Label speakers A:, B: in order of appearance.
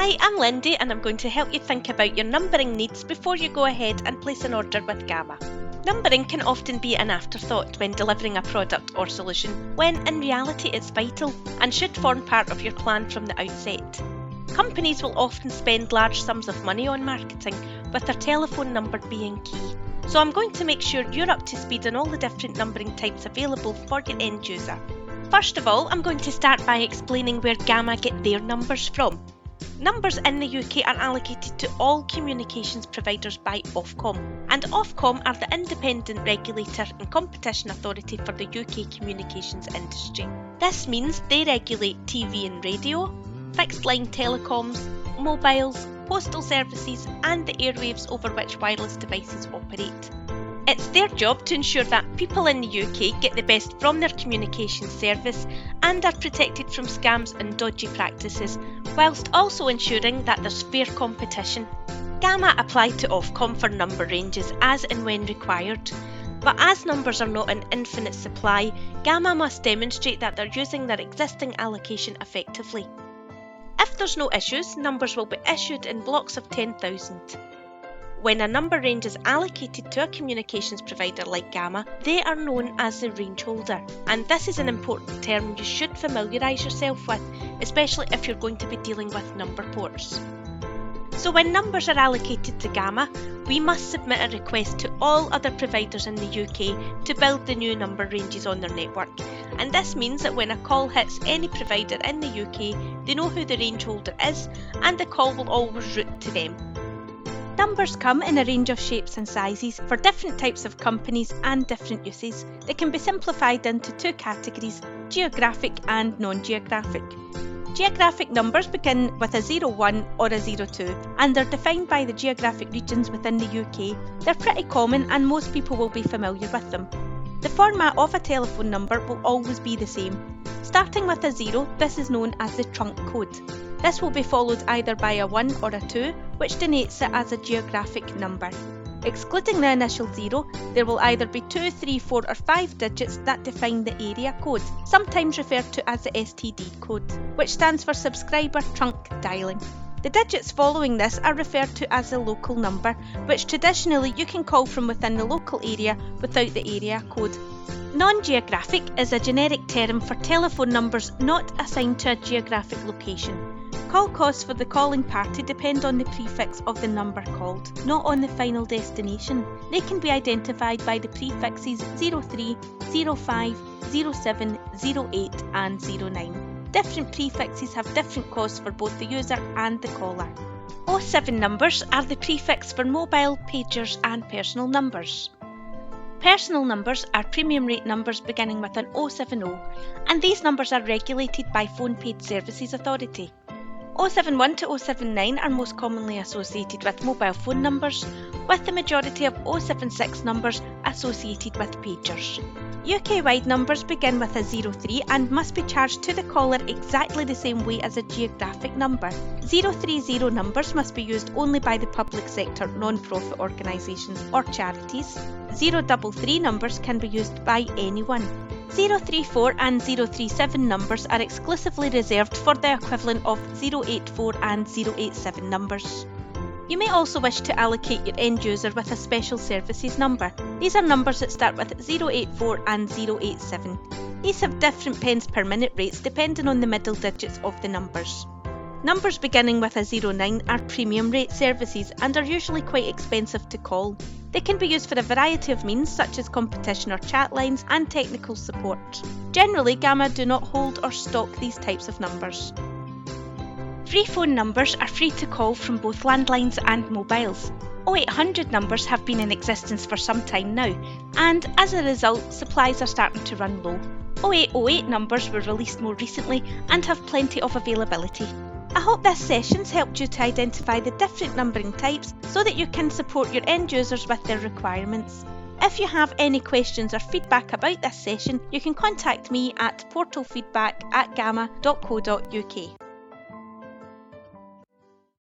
A: Hi, I'm Lindy and I'm going to help you think about your numbering needs before you go ahead and place an order with Gamma. Numbering can often be an afterthought when delivering a product or solution, when in reality it's vital and should form part of your plan from the outset. Companies will often spend large sums of money on marketing, with their telephone number being key. So I'm going to make sure you're up to speed on all the different numbering types available for your end user. First of all, I'm going to start by explaining where Gamma get their numbers from. Numbers in the UK are allocated to all communications providers by Ofcom, and Ofcom are the independent regulator and competition authority for the UK communications industry. This means they regulate TV and radio, fixed line telecoms, mobiles, postal services and the airwaves over which wireless devices operate. It's their job to ensure that people in the UK get the best from their communications service and are protected from scams and dodgy practices, whilst also ensuring that there's fair competition. Gamma apply to Ofcom for number ranges as and when required, but as numbers are not in infinite supply, Gamma must demonstrate that they're using their existing allocation effectively. If there's no issues, numbers will be issued in blocks of 10,000. When a number range is allocated to a communications provider like Gamma, they are known as the range holder, and this is an important term you should familiarise yourself with, especially if you're going to be dealing with number ports. So when numbers are allocated to Gamma, we must submit a request to all other providers in the UK to build the new number ranges on their network, and this means that when a call hits any provider in the UK, they know who the range holder is and the call will always route to them. Numbers come in a range of shapes and sizes for different types of companies and different uses. They can be simplified into two categories, geographic and non-geographic. Geographic numbers begin with a 01 or a 02 and they're defined by the geographic regions within the UK. They're pretty common and most people will be familiar with them. The format of a telephone number will always be the same. Starting with a 0, this is known as the trunk code. This will be followed either by a 1 or a 2, which denotes it as a geographic number. Excluding the initial 0, there will either be 2, 3, 4 or 5 digits that define the area code, sometimes referred to as the STD code, which stands for Subscriber Trunk Dialing. The digits following this are referred to as a local number, which traditionally you can call from within the local area without the area code. Non-geographic is a generic term for telephone numbers not assigned to a geographic location. Call costs for the calling party depend on the prefix of the number called, not on the final destination. They can be identified by the prefixes 03, 05, 07, 08 and 09. Different prefixes have different costs for both the user and the caller. 07 numbers are the prefix for mobile, pagers and personal numbers. Personal numbers are premium rate numbers beginning with an 070, and these numbers are regulated by Phone Paid Services Authority. 071 to 079 are most commonly associated with mobile phone numbers, with the majority of 076 numbers associated with pagers. UK-wide numbers begin with a 03 and must be charged to the caller exactly the same way as a geographic number. 030 numbers must be used only by the public sector, non-profit organisations or charities. 033 numbers can be used by anyone. 034 and 037 numbers are exclusively reserved for the equivalent of 084 and 087 numbers. You may also wish to allocate your end user with a special services number. These are numbers that start with 084 and 087. These have different pence per minute rates depending on the middle digits of the numbers. Numbers beginning with a 09 are premium rate services and are usually quite expensive to call. They can be used for a variety of means such as competition or chat lines and technical support. Generally, Gamma do not hold or stock these types of numbers. Free phone numbers are free to call from both landlines and mobiles. 0800 numbers have been in existence for some time now, and as a result, supplies are starting to run low. 0808 numbers were released more recently and have plenty of availability. I hope this session's helped you to identify the different numbering types so that you can support your end users with their requirements. If you have any questions or feedback about this session, you can contact me at portalfeedback@gamma.co.uk.